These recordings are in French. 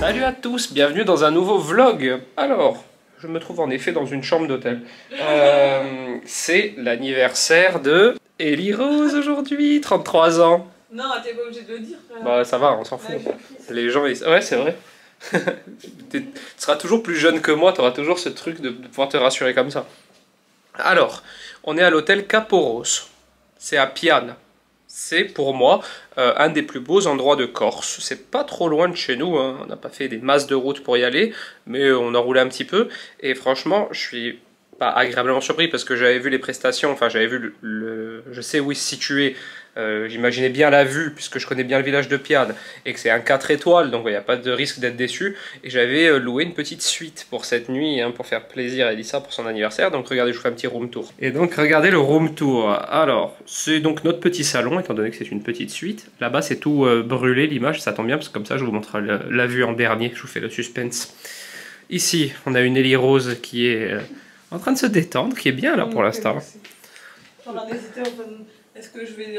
Salut à tous, bienvenue dans un nouveau vlog. Alors, je me trouve en effet dans une chambre d'hôtel. C'est l'anniversaire de Ellie Rose aujourd'hui, 33 ans. Non, t'es pas obligé de le dire. Bah ça va, on s'en fout. Les gens, ouais c'est vrai. Tu seras toujours plus jeune que moi, tu auras toujours ce truc de pouvoir te rassurer comme ça. Alors, on est à l'hôtel Caporos. C'est à Piane. C'est pour moi un des plus beaux endroits de Corse. C'est pas trop loin de chez nous, hein. On n'a pas fait des masses de route pour y aller, mais on a roulé un petit peu. Et franchement, je suis pas agréablement surpris parce que j'avais vu les prestations, enfin j'avais vu je sais où il se situait. J'imaginais bien la vue puisque je connais bien le village de Piane et que c'est un 4 étoiles, donc il n'y a pas de risque d'être déçu. Et j'avais loué une petite suite pour cette nuit, hein, pour faire plaisir à Elissa pour son anniversaire. Donc regardez, je vous fais un petit room tour. Et donc regardez le room tour. Alors c'est donc notre petit salon, étant donné que c'est une petite suite. Là-bas c'est tout brûlé, l'image, ça tombe bien parce que comme ça je vous montre la vue en dernier, je vous fais le suspense. Ici on a une Ellie Rose qui est en train de se détendre, qui est bien là pour l'instant. On a hésité, est-ce que je vais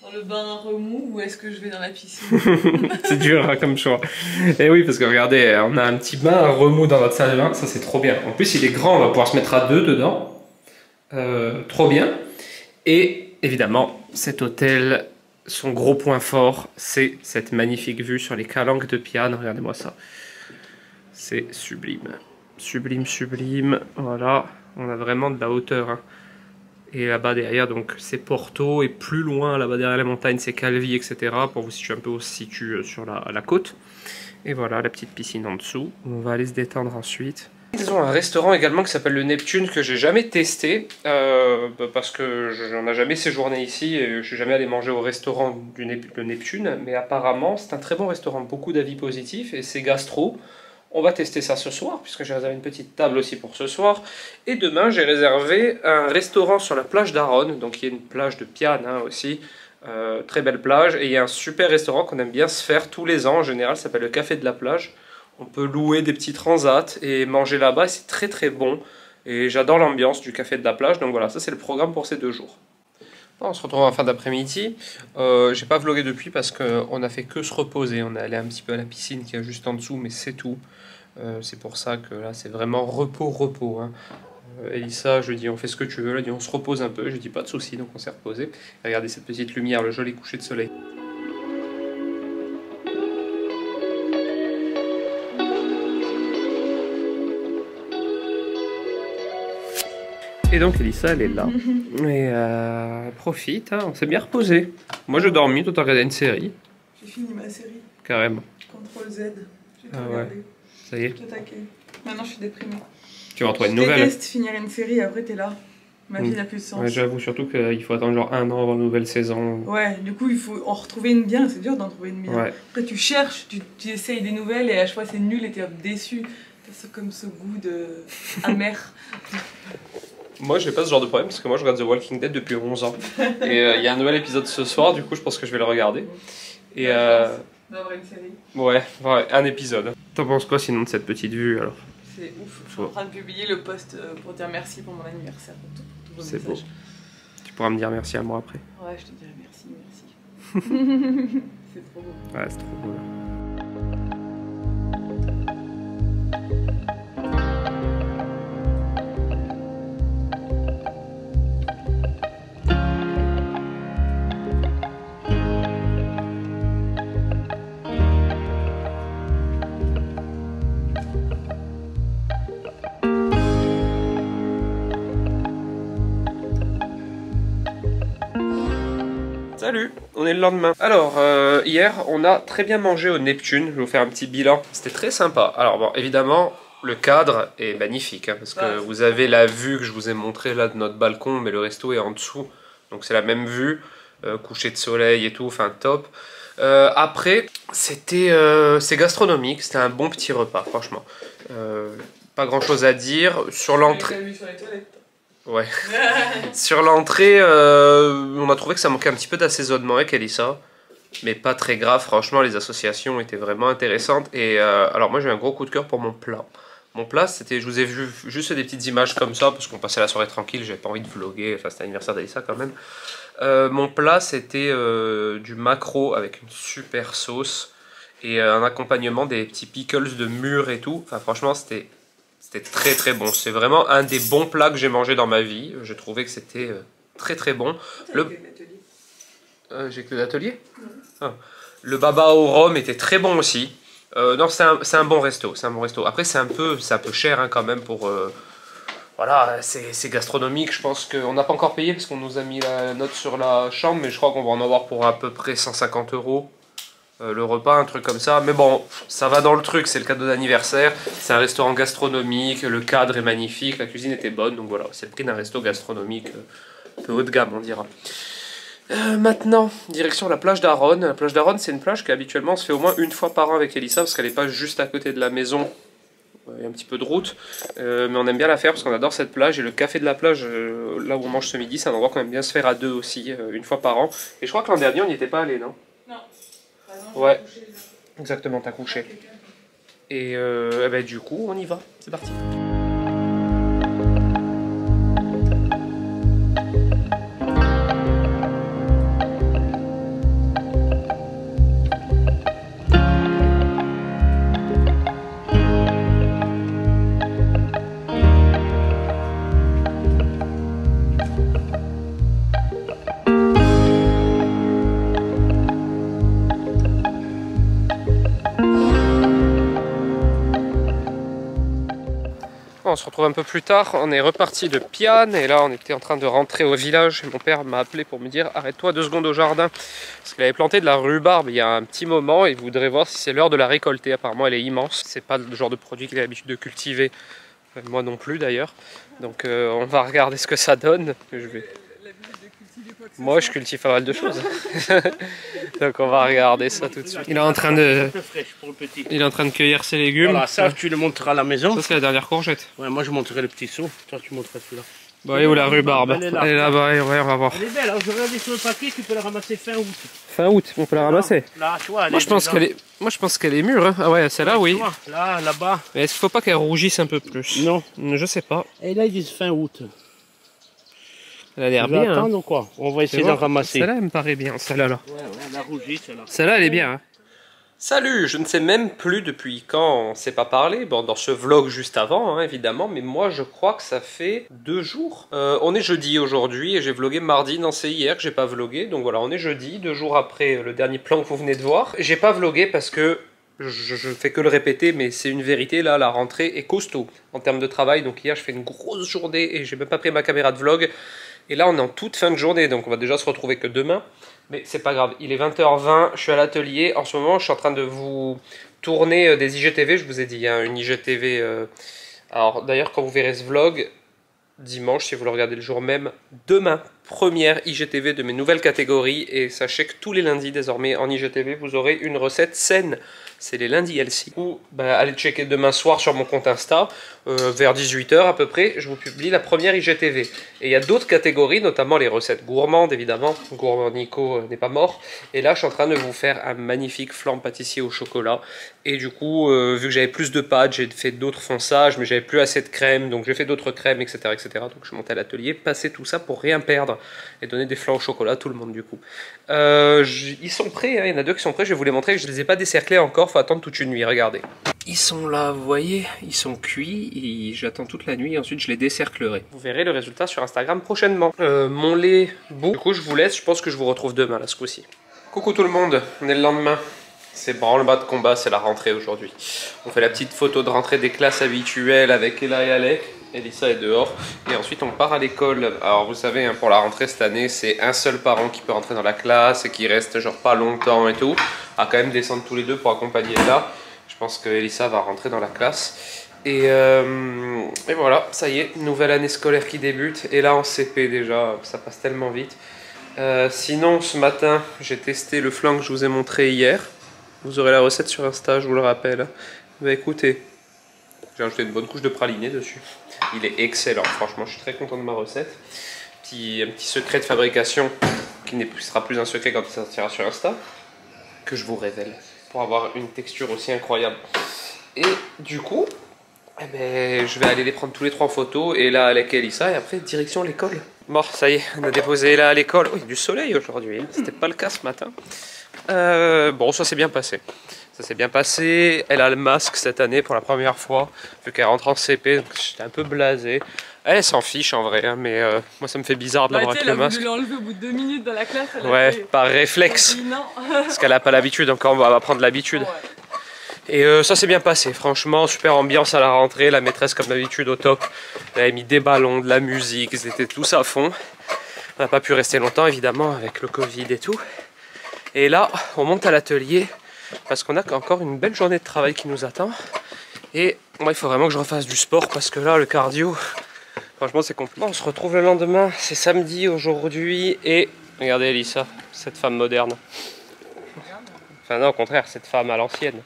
dans le bain remous ou est-ce que je vais dans la piscine? C'est dur hein, comme choix. Et oui, parce que regardez, on a un petit bain remous dans notre salle de bain, ça c'est trop bien. En plus il est grand, on va pouvoir se mettre à deux dedans. Trop bien. Et évidemment, cet hôtel, son gros point fort, c'est cette magnifique vue sur les calanques de Piane. Regardez-moi ça. C'est sublime. Sublime, sublime. Voilà, on a vraiment de la hauteur. Hein. Et là-bas derrière, donc c'est Porto, et plus loin, là-bas derrière la montagne, c'est Calvi, etc. Pour vous situer un peu où on se situe sur la côte. Et voilà, la petite piscine en dessous. On va aller se détendre ensuite. Ils ont un restaurant également qui s'appelle le Neptune, que j'ai jamais testé, parce que j'en ai jamais séjourné ici, et je suis jamais allé manger au restaurant le Neptune. Mais apparemment, c'est un très bon restaurant, beaucoup d'avis positifs, et c'est gastro. On va tester ça ce soir, puisque j'ai réservé une petite table aussi pour ce soir. Et demain, j'ai réservé un restaurant sur la plage d'Aronne, donc il y a une plage de Piane hein, aussi. Très belle plage. Et il y a un super restaurant qu'on aime bien se faire tous les ans, en général, ça s'appelle le Café de la Plage. On peut louer des petits transats et manger là-bas, c'est très très bon. Et j'adore l'ambiance du Café de la Plage, donc voilà, ça c'est le programme pour ces 2 jours. Bon, on se retrouve en fin d'après-midi. J'ai pas vlogué depuis parce qu'on a fait que se reposer. On est allé un petit peu à la piscine qui est juste en dessous, mais c'est tout. C'est pour ça que là c'est vraiment repos hein. Elissa, je lui dis on fait ce que tu veux, elle dit on se repose un peu, je lui dis pas de soucis, donc on s'est reposé. Et regardez cette petite lumière, le joli coucher de soleil. Et donc Elissa elle est là et elle profite, hein. On s'est bien reposé. Moi je dormis, toi t'as regardé une série. J'ai fini ma série. Carrément. CTRL Z, j'ai tout regardé. Ouais. Ça y est. Tout taqué. Maintenant je suis déprimée. Tu vas en trouver une nouvelle. Je déteste finir une série et après t'es là. Ma vie n'a plus de sens. Ouais, j'avoue surtout qu'il faut attendre genre 1 an avant une nouvelle saison. Ouais, du coup il faut en retrouver une bien, c'est dur d'en trouver une bien. Ouais. Après tu cherches, tu essayes des nouvelles et à chaque fois c'est nul et t'es déçu. T'as comme ce goût de amer. Moi j'ai pas ce genre de problème parce que moi je regarde The Walking Dead depuis 11 ans. Et il y a un nouvel épisode ce soir, du coup je pense que je vais le regarder. Et D'avoir une série. Ouais, un épisode. T'en penses quoi sinon de cette petite vue alors? C'est ouf, je suis en train de publier le post pour dire merci pour mon anniversaire. C'est beau. Tu pourras me dire merci à moi après. Ouais, je te dirai merci. C'est trop beau. Ouais, c'est trop beau là. Salut, on est le lendemain. Alors, hier, on a très bien mangé au Neptune. Je vais vous faire un petit bilan. C'était très sympa. Alors, bon, évidemment, le cadre est magnifique. Hein, parce que vous avez la vue que je vous ai montrée là de notre balcon, mais le resto est en dessous. Donc, c'est la même vue. Coucher de soleil et tout, enfin, top. Après, c'est gastronomique. C'était un bon petit repas, franchement. Pas grand chose à dire. Sur l'entrée. Ouais. Sur l'entrée, on a trouvé que ça manquait un petit peu d'assaisonnement avec Elissa. Mais pas très grave, franchement, les associations étaient vraiment intéressantes. Et alors moi j'ai eu un gros coup de cœur pour mon plat. Mon plat, c'était, je vous ai vu juste des petites images comme ça, parce qu'on passait la soirée tranquille, j'avais pas envie de vlogger, enfin c'était l'anniversaire d'Elissa quand même. Mon plat, c'était du maquereau avec une super sauce. et un accompagnement des petits pickles de mûres et tout. Enfin franchement c'était très très bon. C'est vraiment un des bons plats que j'ai mangé dans ma vie. J'ai trouvé que c'était très très bon. J'ai que l'atelier. Le baba au rhum était très bon aussi. Non, c'est un bon resto. C'est un bon resto. Après c'est un peu cher hein, quand même pour... voilà, c'est gastronomique. Je pense qu'on n'a pas encore payé parce qu'on nous a mis la note sur la chambre, mais je crois qu'on va en avoir pour à peu près 150 € le repas, un truc comme ça. Mais bon, ça va dans le truc, c'est le cadeau d'anniversaire. C'est un restaurant gastronomique, le cadre est magnifique, la cuisine était bonne. Donc voilà, c'est le prix d'un resto gastronomique un peu haut de gamme, on dira. Maintenant, direction la plage d'Aronne. La plage d'Aronne, c'est une plage qui habituellement se fait au moins une fois par an avec Elissa parce qu'elle n'est pas juste à côté de la maison. Il y a un petit peu de route, mais on aime bien la faire parce qu'on adore cette plage. Et le café de la plage, là où on mange ce midi, c'est un endroit qu'on aime bien se faire à deux aussi, une fois par an. Et je crois que l'an dernier, on n'y était pas allé, non? Non. Ouais, exactement, t'as couché. Et ben, du coup, on y va. C'est parti. On se retrouve un peu plus tard, on est reparti de Piane et là on était en train de rentrer au village et mon père m'a appelé pour me dire arrête-toi 2 secondes au jardin parce qu'il avait planté de la rhubarbe il y a un petit moment et il voudrait voir si c'est l'heure de la récolter. Apparemment elle est immense, c'est pas le genre de produit qu'il a l'habitude de cultiver, moi non plus d'ailleurs, donc on va regarder ce que ça donne. Moi je cultive pas mal de choses. Donc on va regarder ça tout de suite. Il est en train de cueillir ses légumes. Voilà, ça tu le monteras à la maison. Ça c'est la dernière courgette. Ouais, moi je monterai le petit seau, toi tu monteras celui-là. Bon, et où la rhubarbe? Elle est là-bas, ouais, on va voir. Elle est belle, alors je regarde sur le papier, tu peux la ramasser fin août. Fin août, on peut la ramasser. Là, tu vois, moi je pense qu'elle est mûre. Hein. Ah ouais, celle-là, oui. Vois, là, là-bas. Mais est-ce qu'il faut pas qu'elle rougisse un peu plus? Non. Je sais pas. Et là ils disent fin août. Elle a l'air bien. Attendre, hein. Quoi. On va essayer d'en ramasser. Celle-là, elle me paraît bien, celle-là. Là. Ouais, elle a rougi, celle-là. Celle-là, elle est bien. Hein. Salut, je ne sais même plus depuis quand on ne s'est pas parlé, bon, dans ce vlog juste avant, hein, évidemment, mais moi je crois que ça fait 2 jours. On est jeudi aujourd'hui et j'ai vlogué mardi, non c'est hier que j'ai pas vlogué, donc voilà, on est jeudi, 2 jours après le dernier plan que vous venez de voir. J'ai pas vlogué parce que je fais que le répéter, mais c'est une vérité, là, la rentrée est costaud en termes de travail, donc hier je fais une grosse journée et j'ai même pas pris ma caméra de vlog. Et là on est en toute fin de journée, donc on va déjà se retrouver que demain. Mais c'est pas grave, il est 20h20, je suis à l'atelier. En ce moment je suis en train de vous tourner des IGTV, je vous ai dit, hein, une IGTV. Alors d'ailleurs quand vous verrez ce vlog, dimanche, si vous le regardez le jour même, demain, première IGTV de mes nouvelles catégories. Et sachez que tous les lundis désormais en IGTV, vous aurez une recette saine. C'est les lundis LC. Ou allez checker demain soir sur mon compte Insta, vers 18 h à peu près, je vous publie la première IGTV. Et il y a d'autres catégories, notamment les recettes gourmandes évidemment. Gourmand Nico n'est pas mort. Et là je suis en train de vous faire un magnifique flan pâtissier au chocolat. Et du coup, vu que j'avais plus de pâtes, j'ai fait d'autres fonçages, mais j'avais plus assez de crème, donc j'ai fait d'autres crèmes, etc., etc. Donc je suis monté à l'atelier, passer tout ça pour rien perdre et donner des flans au chocolat à tout le monde du coup. Ils sont prêts, hein, il y en a 2 qui sont prêts, je vais vous les montrer, je ne les ai pas décerclés encore, faut attendre toute une nuit, regardez. Ils sont là, vous voyez, ils sont cuits, j'attends toute la nuit et ensuite je les décerclerai. Vous verrez le résultat sur Instagram prochainement. Mon lait bout, du coup je vous laisse, je pense que je vous retrouve demain là ce coup-ci. Coucou tout le monde, on est le lendemain. C'est branle-bas de combat, c'est la rentrée aujourd'hui. On fait la petite photo de rentrée des classes habituelles avec Ella et Alec. Elissa est dehors. Et ensuite on part à l'école. Alors vous savez, hein, pour la rentrée cette année, c'est un seul parent qui peut rentrer dans la classe et qui reste genre pas longtemps et tout. À quand même descendre tous les deux pour accompagner Ella. Je pense que Elissa va rentrer dans la classe. Et voilà, ça y est, nouvelle année scolaire qui débute. Et là en CP déjà, ça passe tellement vite. Sinon ce matin, j'ai testé le flan que je vous ai montré hier. Vous aurez la recette sur Insta, je vous le rappelle. Bah écoutez, j'ai ajouté une bonne couche de praliné dessus. Il est excellent, franchement, je suis très content de ma recette. Un petit secret de fabrication qui ne sera plus un secret quand il sortira sur Insta, que je vous révèle, pour avoir une texture aussi incroyable. Et du coup, eh ben, je vais aller les prendre tous les 3 en photo, et là avec Elissa, et après direction l'école. Bon, ça y est, on a déposé là à l'école. Oui, du soleil aujourd'hui, hein. C'était pas le cas ce matin. Bon, ça s'est bien passé. Ça s'est bien passé. Elle a le masque cette année pour la première fois, vu qu'elle rentre en CP, donc j'étais un peu blasé. Elle s'en fiche en vrai, hein, mais moi ça me fait bizarre de l'avoir avec le masque. Elle a voulu l'enlever au bout de 2 minutes dans la classe. Elle Ouais, a fait... par réflexe. Elle a dit non. Parce qu'elle n'a pas l'habitude, encore on va prendre l'habitude. Ouais. Et ça s'est bien passé, franchement, super ambiance à la rentrée, la maîtresse comme d'habitude au top. Elle avait mis des ballons, de la musique, ils étaient tous à fond. On n'a pas pu rester longtemps évidemment avec le Covid et tout. Et là, on monte à l'atelier parce qu'on a encore une belle journée de travail qui nous attend. Et moi, il faut vraiment que je refasse du sport parce que là, le cardio, franchement, c'est compliqué. On se retrouve le lendemain, c'est samedi aujourd'hui. Et regardez Elissa, cette femme moderne. Enfin non, au contraire, cette femme à l'ancienne.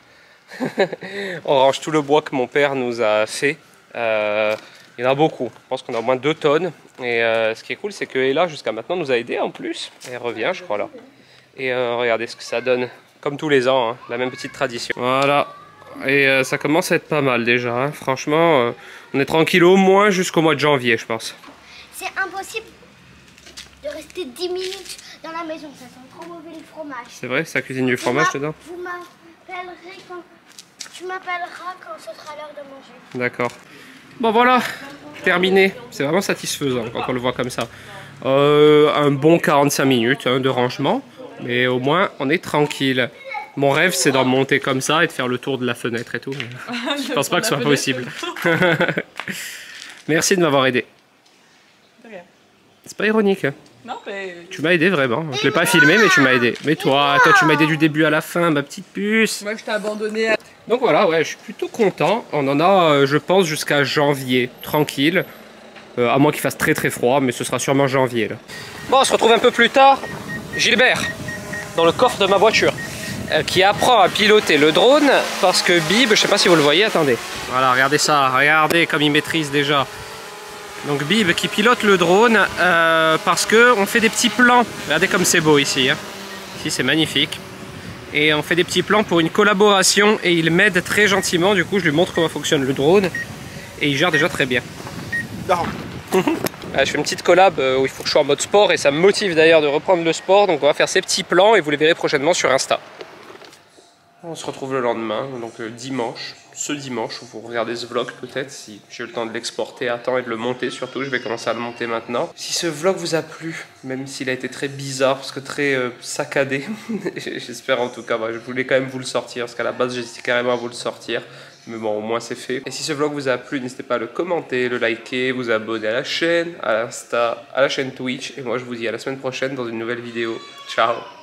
On range tout le bois que mon père nous a fait. Il y en a beaucoup, je pense qu'on a au moins 2 tonnes. Et ce qui est cool, c'est que Ella, jusqu'à maintenant, nous a aidés en plus. Elle revient, je crois, là. Et regardez ce que ça donne. Comme tous les ans, hein, la même petite tradition. Voilà. Et ça commence à être pas mal déjà. Hein. Franchement, on est tranquille au moins jusqu'au mois de janvier, je pense. C'est impossible de rester 10 minutes dans la maison. Ça sent trop mauvais le fromage. C'est vrai, ça cuisine du fromage dedans? Vous m'appellerez quand... Tu m'appelleras quand ce sera l'heure de manger. D'accord. Bon voilà, terminé. C'est vraiment satisfaisant quand on le voit comme ça. Un bon 45 minutes hein, de rangement. Mais au moins, on est tranquille. Mon rêve, c'est d'en monter comme ça et de faire le tour de la fenêtre et tout. Je pense pas que ce soit possible. Merci de m'avoir aidé. C'est pas ironique. Hein. Non, mais... Tu m'as aidé vraiment. Je l'ai pas filmé, mais tu m'as aidé. Mais toi tu m'as aidé du début à la fin, ma petite puce. Moi, je t'ai abandonné. Donc voilà, ouais, je suis plutôt content. On en a, je pense, jusqu'à janvier, tranquille. À moins qu'il fasse très très froid, mais ce sera sûrement janvier. Là. Bon, on se retrouve un peu plus tard. Gilbert, dans le coffre de ma voiture, qui apprend à piloter le drone parce que Bib, je sais pas si vous le voyez, attendez. Voilà, regardez ça, regardez comme il maîtrise déjà. Donc Bib qui pilote le drone parce que on fait des petits plans. Regardez comme c'est beau ici. Hein. Ici c'est magnifique. Et on fait des petits plans pour une collaboration et il m'aide très gentiment. Du coup je lui montre comment fonctionne le drone et il gère déjà très bien. Je fais une petite collab où il faut que je sois en mode sport et ça me motive d'ailleurs de reprendre le sport. Donc on va faire ces petits plans et vous les verrez prochainement sur Insta. On se retrouve le lendemain, donc dimanche. Ce dimanche, vous regardez ce vlog peut-être, si j'ai le temps de l'exporter à temps et de le monter surtout. Je vais commencer à le monter maintenant. Si ce vlog vous a plu, même s'il a été très bizarre, parce que très saccadé, j'espère en tout cas, je voulais quand même vous le sortir, parce qu'à la base j'hésitais carrément à vous le sortir. Mais bon, au moins c'est fait. Et si ce vlog vous a plu, n'hésitez pas à le commenter, le liker, vous abonner à la chaîne, à l'Insta, à la chaîne Twitch. Et moi je vous dis à la semaine prochaine dans une nouvelle vidéo. Ciao!